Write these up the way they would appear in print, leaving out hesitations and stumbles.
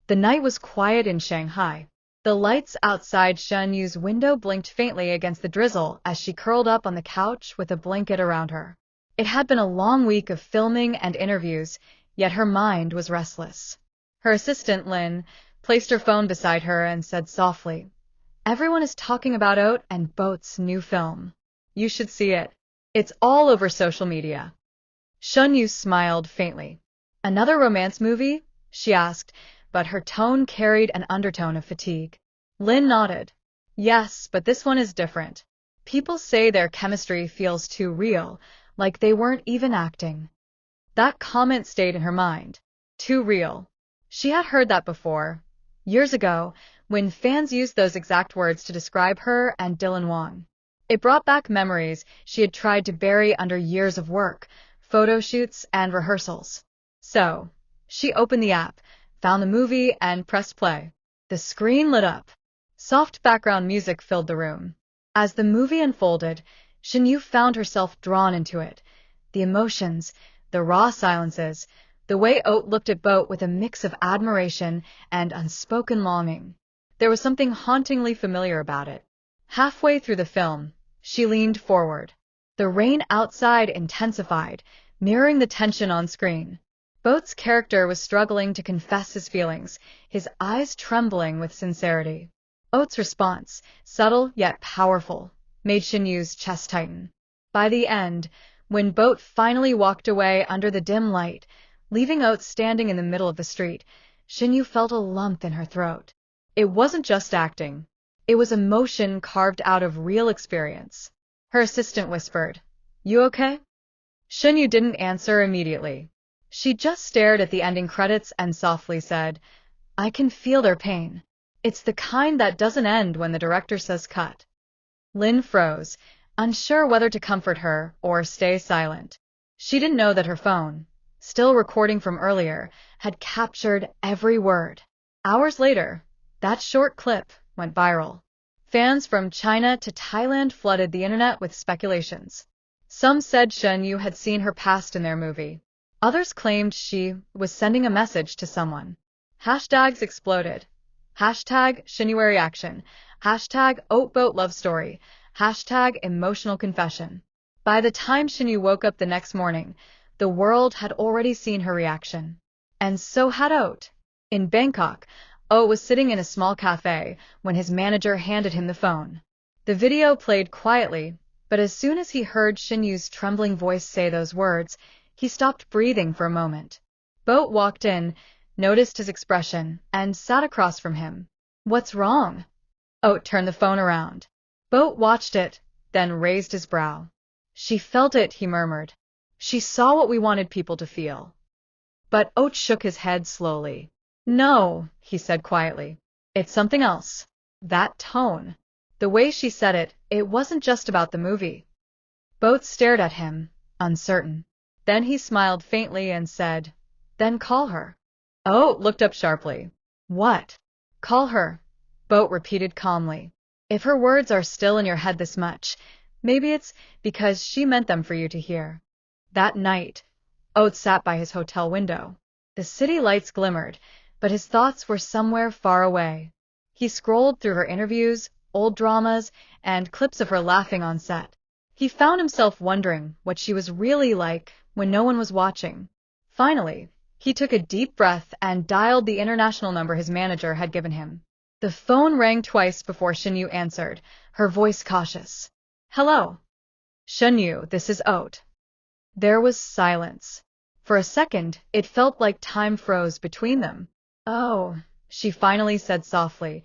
The night was quiet in Shanghai. The lights outside Shen Yue's window blinked faintly against the drizzle as she curled up on the couch with a blanket around her. It had been a long week of filming and interviews, yet her mind was restless. Her assistant, Lin, placed her phone beside her and said softly, "Everyone is talking about Oat and Boat's new film. You should see it. It's all over social media." Shen Yue smiled faintly. "Another romance movie?" she asked, but her tone carried an undertone of fatigue. Lin nodded. "Yes, but this one is different. People say their chemistry feels too real, like they weren't even acting." That comment stayed in her mind. Too real. She had heard that before, years ago, when fans used those exact words to describe her and Dylan Wang. It brought back memories she had tried to bury under years of work, photo shoots, and rehearsals. So, she opened the app, found the movie, and pressed play. The screen lit up. Soft background music filled the room. As the movie unfolded, Shen Yue found herself drawn into it. The emotions, the raw silences, the way Oat looked at Boat with a mix of admiration and unspoken longing. There was something hauntingly familiar about it. Halfway through the film, she leaned forward. The rain outside intensified, mirroring the tension on screen. Boat's character was struggling to confess his feelings, his eyes trembling with sincerity. Oat's response, subtle yet powerful, made Shen Yue's chest tighten. By the end, when Boat finally walked away under the dim light, leaving Oat standing in the middle of the street, Shen Yue felt a lump in her throat. It wasn't just acting. It was emotion carved out of real experience. Her assistant whispered, "You okay?" Shen Yue didn't answer immediately. She just stared at the ending credits and softly said, "I can feel their pain. It's the kind that doesn't end when the director says cut." Lin froze, unsure whether to comfort her or stay silent. She didn't know that her phone, still recording from earlier, had captured every word. Hours later, that short clip went viral. Fans from China to Thailand flooded the internet with speculations. Some said Shen Yue had seen her past in their movie. Others claimed she was sending a message to someone. Hashtags exploded. Hashtag Shen Yue reaction. Hashtag Oat Boat love story. Hashtag emotional confession. By the time Shen Yue woke up the next morning, the world had already seen her reaction. And so had Oat. In Bangkok, Oat was sitting in a small cafe when his manager handed him the phone. The video played quietly, but as soon as he heard Shen Yue's trembling voice say those words, he stopped breathing for a moment. Boat walked in, noticed his expression, and sat across from him. "What's wrong?" Oat turned the phone around. Boat watched it, then raised his brow. "She felt it," he murmured. "She saw what we wanted people to feel." But Oat shook his head slowly. "No," he said quietly. "It's something else. That tone. The way she said it, it wasn't just about the movie." Boat stared at him, uncertain. Then he smiled faintly and said, "Then call her." Oat looked up sharply. "What?" "Call her," Boat repeated calmly. "If her words are still in your head this much, maybe it's because she meant them for you to hear." That night, Oat sat by his hotel window. The city lights glimmered, but his thoughts were somewhere far away. He scrolled through her interviews, old dramas, and clips of her laughing on set. He found himself wondering what she was really like when no one was watching. Finally, he took a deep breath and dialed the international number his manager had given him. The phone rang twice before Shen Yue answered, her voice cautious. "Hello." "Shen Yue, this is Oat." There was silence. For a second, it felt like time froze between them. "Oh," she finally said softly.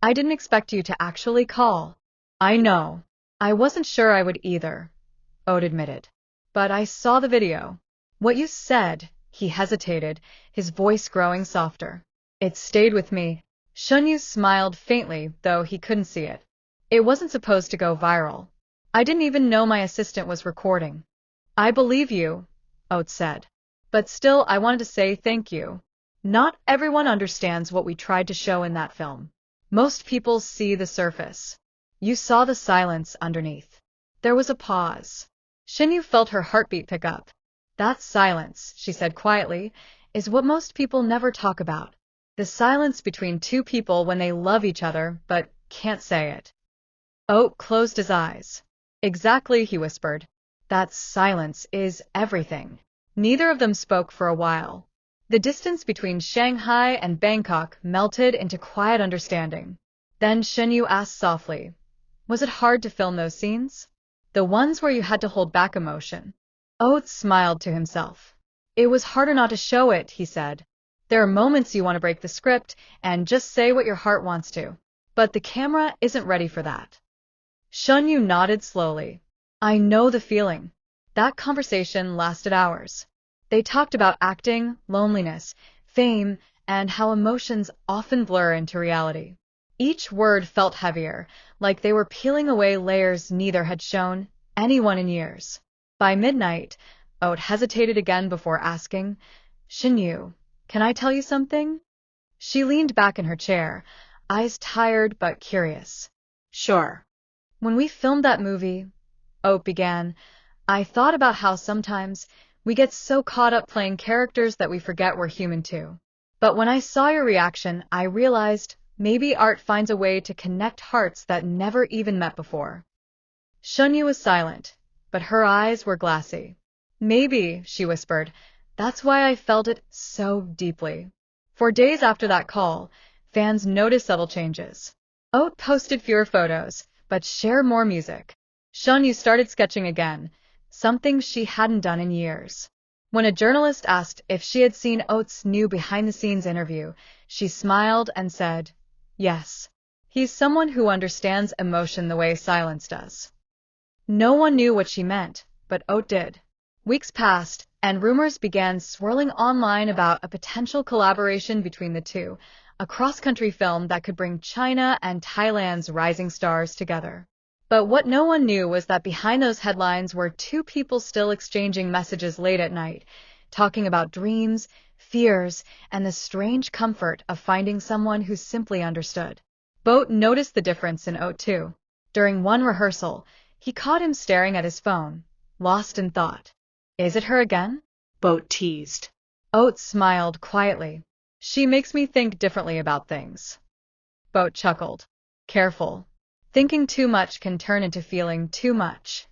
"I didn't expect you to actually call." "I know. I wasn't sure I would either," Oat admitted. "But I saw the video. What you said," he hesitated, his voice growing softer. "It stayed with me." Shen Yue smiled faintly, though he couldn't see it. "It wasn't supposed to go viral. I didn't even know my assistant was recording." "I believe you," Oat said. "But still, I wanted to say thank you. Not everyone understands what we tried to show in that film. Most people see the surface. You saw the silence underneath." There was a pause. Shen Yue felt her heartbeat pick up. "That silence," she said quietly, "is what most people never talk about. The silence between two people when they love each other but can't say it. Oat closed his eyes. Exactly, he whispered. That silence is everything. Neither of them spoke for a while. The distance between Shanghai and Bangkok melted into quiet understanding. Then Shen Yue asked softly, "Was it hard to film those scenes? The ones where you had to hold back emotion?" Oates smiled to himself. "It was harder not to show it," he said. "There are moments you want to break the script and just say what your heart wants to. But the camera isn't ready for that." Shen Yue nodded slowly. "I know the feeling." That conversation lasted hours. They talked about acting, loneliness, fame, and how emotions often blur into reality. Each word felt heavier, like they were peeling away layers neither had shown anyone in years. By midnight, Oat hesitated again before asking, "Shen Yue, can I tell you something?" She leaned back in her chair, eyes tired but curious. "Sure." "When we filmed that movie," Oat began, "I thought about how sometimes we get so caught up playing characters that we forget we're human too. But when I saw your reaction, I realized maybe art finds a way to connect hearts that never even met before." Shen Yue was silent, but her eyes were glassy. "Maybe," she whispered, "that's why I felt it so deeply." For days after that call, fans noticed subtle changes. Oat posted fewer photos, but shared more music. Shen Yue started sketching again, something she hadn't done in years. When a journalist asked if she had seen Oat's new behind-the-scenes interview, she smiled and said, "Yes. He's someone who understands emotion the way silence does." No one knew what she meant, but Oat did. Weeks passed, and rumors began swirling online about a potential collaboration between the two, a cross-country film that could bring China and Thailand's rising stars together. But what no one knew was that behind those headlines were two people still exchanging messages late at night, talking about dreams, fears, and the strange comfort of finding someone who simply understood. Boat noticed the difference in Oat too. During one rehearsal, he caught him staring at his phone, lost in thought. "Is it her again?" Boat teased. Oat smiled quietly. "She makes me think differently about things." Boat chuckled. "Careful. Thinking too much can turn into feeling too much."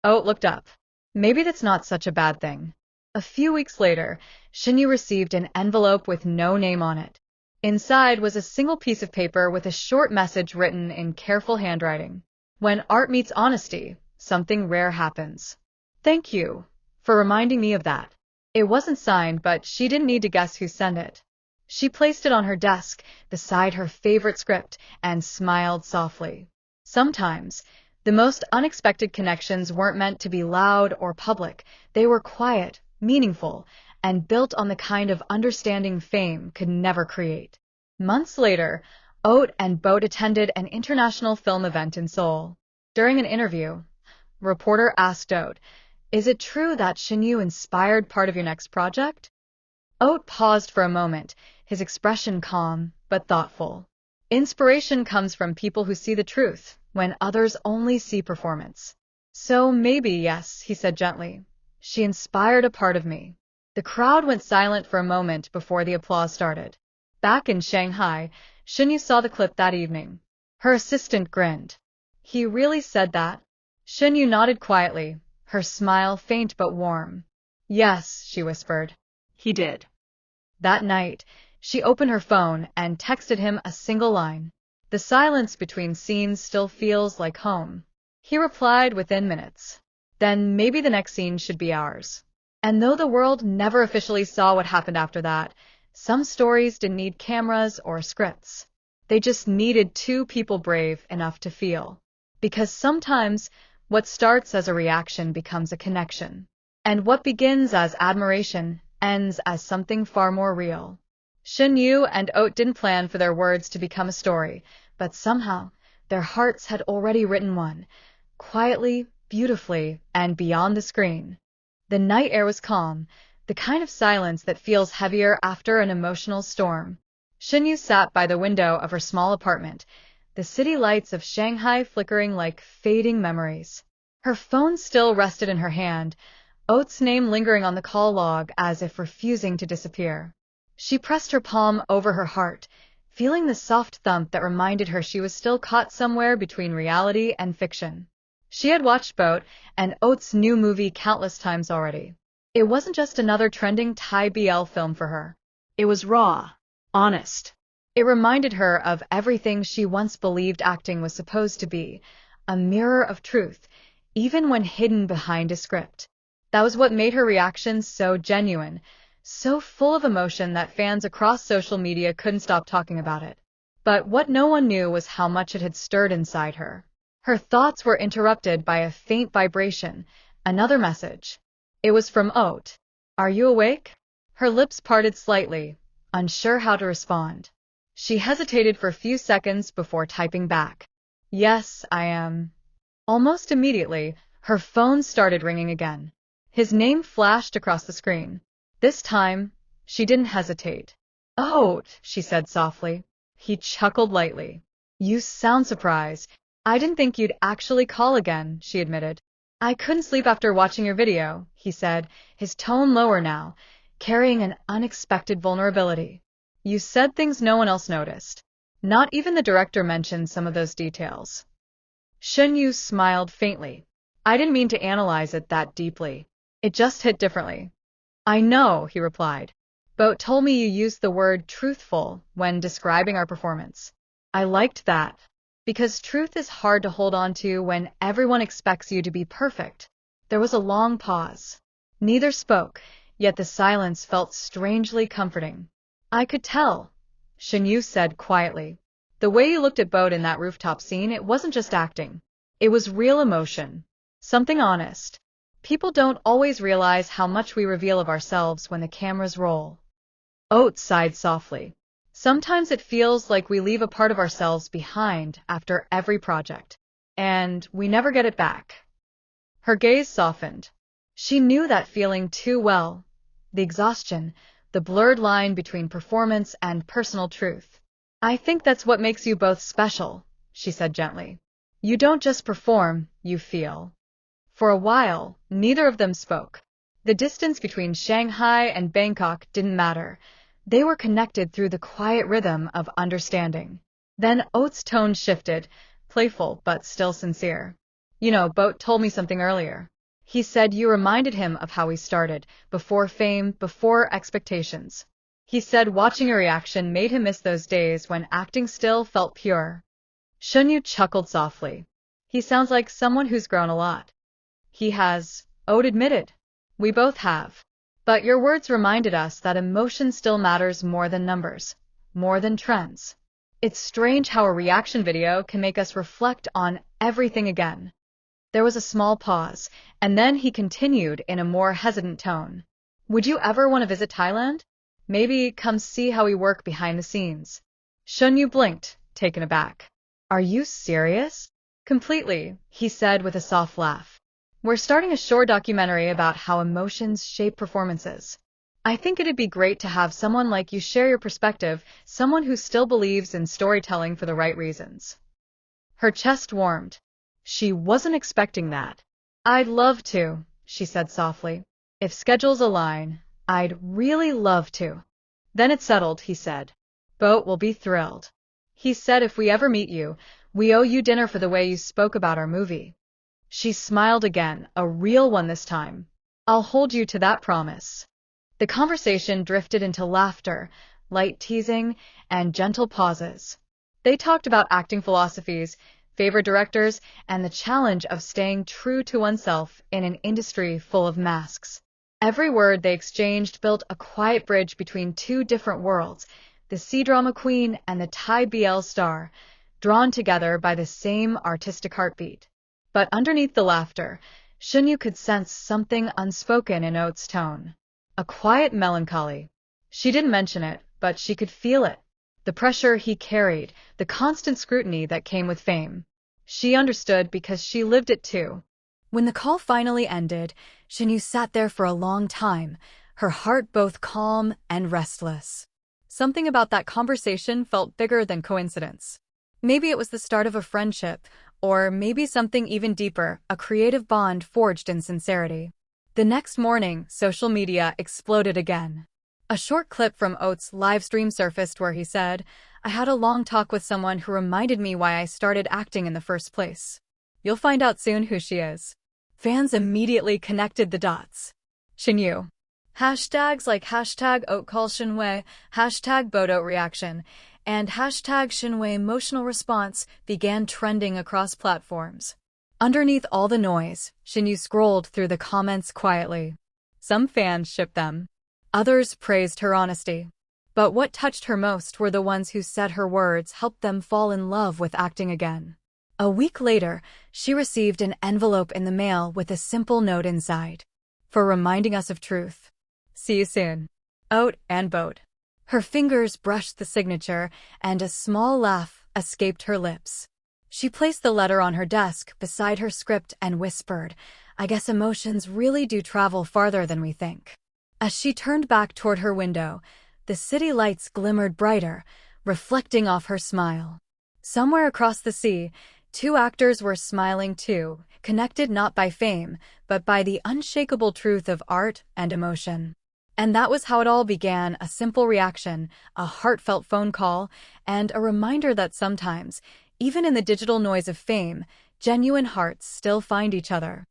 Oat looked up. Maybe that's not such a bad thing. A few weeks later, Shen Yue received an envelope with no name on it. Inside was a single piece of paper with a short message written in careful handwriting. "When art meets honesty, something rare happens. Thank you for reminding me of that." It wasn't signed, but she didn't need to guess who sent it. She placed it on her desk beside her favorite script and smiled softly. Sometimes, the most unexpected connections weren't meant to be loud or public. They were quiet, meaningful, and built on the kind of understanding fame could never create. Months later, Oat and Boat attended an international film event in Seoul. During an interview, a reporter asked Oat, "Is it true that Shen Yue inspired part of your next project?" Oat paused for a moment, his expression calm but thoughtful. "Inspiration comes from people who see the truth, when others only see performance." "So maybe, yes," he said gently. "She inspired a part of me." The crowd went silent for a moment before the applause started. Back in Shanghai, Shen Yue saw the clip that evening. Her assistant grinned. "He really said that?" Shen Yue nodded quietly, her smile faint but warm. "Yes," she whispered. "He did." That night, she opened her phone and texted him a single line. "The silence between scenes still feels like home." He replied within minutes. "Then maybe the next scene should be ours." And though the world never officially saw what happened after that, some stories didn't need cameras or scripts. They just needed two people brave enough to feel. Because sometimes, what starts as a reaction becomes a connection. And what begins as admiration ends as something far more real. Shen Yue and Oat didn't plan for their words to become a story, but somehow their hearts had already written one, quietly, beautifully, and beyond the screen. The night air was calm, the kind of silence that feels heavier after an emotional storm. Shen Yue sat by the window of her small apartment, the city lights of Shanghai flickering like fading memories. Her phone still rested in her hand, Oat's name lingering on the call log as if refusing to disappear. She pressed her palm over her heart, feeling the soft thump that reminded her she was still caught somewhere between reality and fiction. She had watched Boat and Oat's new movie countless times already. It wasn't just another trending Thai BL film for her. It was raw, honest. It reminded her of everything she once believed acting was supposed to be, a mirror of truth, even when hidden behind a script. That was what made her reactions so genuine, so full of emotion that fans across social media couldn't stop talking about it. But what no one knew was how much it had stirred inside her. Her thoughts were interrupted by a faint vibration, another message. It was from Oat. Are you awake? Her lips parted slightly, unsure how to respond. She hesitated for a few seconds before typing back. Yes, I am. Almost immediately, her phone started ringing again. His name flashed across the screen. This time, she didn't hesitate. Oat, she said softly. He chuckled lightly. You sound surprised. I didn't think you'd actually call again, she admitted. I couldn't sleep after watching your video, he said, his tone lower now, carrying an unexpected vulnerability. You said things no one else noticed. Not even the director mentioned some of those details. Shen Yue smiled faintly. I didn't mean to analyze it that deeply. It just hit differently. I know, he replied. Boat told me you used the word truthful when describing our performance. I liked that. Because truth is hard to hold on to when everyone expects you to be perfect. There was a long pause. Neither spoke, yet the silence felt strangely comforting. I could tell, Shen Yue said quietly. The way you looked at Boat in that rooftop scene, it wasn't just acting. It was real emotion. Something honest. People don't always realize how much we reveal of ourselves when the cameras roll. Oat sighed softly. Sometimes it feels like we leave a part of ourselves behind after every project, and we never get it back. Her gaze softened. She knew that feeling too well. The exhaustion, the blurred line between performance and personal truth. I think that's what makes you both special, she said gently. You don't just perform, you feel. For a while, neither of them spoke. The distance between Shanghai and Bangkok didn't matter. They were connected through the quiet rhythm of understanding. Then Oat's tone shifted, playful but still sincere. You know, Boat told me something earlier. He said you reminded him of how he started, before fame, before expectations. He said watching your reaction made him miss those days when acting still felt pure. Shen Yue chuckled softly. He sounds like someone who's grown a lot. He has, Oat admitted. We both have. But your words reminded us that emotion still matters more than numbers, more than trends. It's strange how a reaction video can make us reflect on everything again. There was a small pause, and then he continued in a more hesitant tone. Would you ever want to visit Thailand? Maybe come see how we work behind the scenes. Shen Yue blinked, taken aback. Are you serious? Completely, he said with a soft laugh. We're starting a short documentary about how emotions shape performances. I think it'd be great to have someone like you share your perspective, someone who still believes in storytelling for the right reasons. Her chest warmed. She wasn't expecting that. I'd love to, she said softly. If schedules align, I'd really love to. Then it settled, he said. Boat will be thrilled. He said if we ever meet you, we owe you dinner for the way you spoke about our movie. She smiled again, a real one this time. I'll hold you to that promise. The conversation drifted into laughter, light teasing, and gentle pauses. They talked about acting philosophies, favorite directors, and the challenge of staying true to oneself in an industry full of masks. Every word they exchanged built a quiet bridge between two different worlds, the C-drama queen and the Thai BL star, drawn together by the same artistic heartbeat. But underneath the laughter, Shen Yue could sense something unspoken in Oat's tone. A quiet melancholy. She didn't mention it, but she could feel it. The pressure he carried, the constant scrutiny that came with fame. She understood because she lived it too. When the call finally ended, Shen Yue sat there for a long time, her heart both calm and restless. Something about that conversation felt bigger than coincidence. Maybe it was the start of a friendship, or maybe something even deeper, a creative bond forged in sincerity. The next morning, social media exploded again. A short clip from Oat's live stream surfaced where he said, "I had a long talk with someone who reminded me why I started acting in the first place. You'll find out soon who she is." Fans immediately connected the dots. Shen Yue. Hashtags like hashtag #OatCall Shen Yue, hashtag #BoatOat reaction, and hashtag Shen Yue emotional response began trending across platforms. Underneath all the noise, Shen Yue scrolled through the comments quietly. Some fans shipped them. Others praised her honesty. But what touched her most were the ones who said her words helped them fall in love with acting again. A week later, she received an envelope in the mail with a simple note inside. "For reminding us of truth. See you soon. Oat and Boat." Her fingers brushed the signature, and a small laugh escaped her lips. She placed the letter on her desk beside her script and whispered, "I guess emotions really do travel farther than we think." As she turned back toward her window, the city lights glimmered brighter, reflecting off her smile. Somewhere across the sea, two actors were smiling too, connected not by fame, but by the unshakable truth of art and emotion. And that was how it all began: a simple reaction, a heartfelt phone call, and a reminder that sometimes, even in the digital noise of fame, genuine hearts still find each other.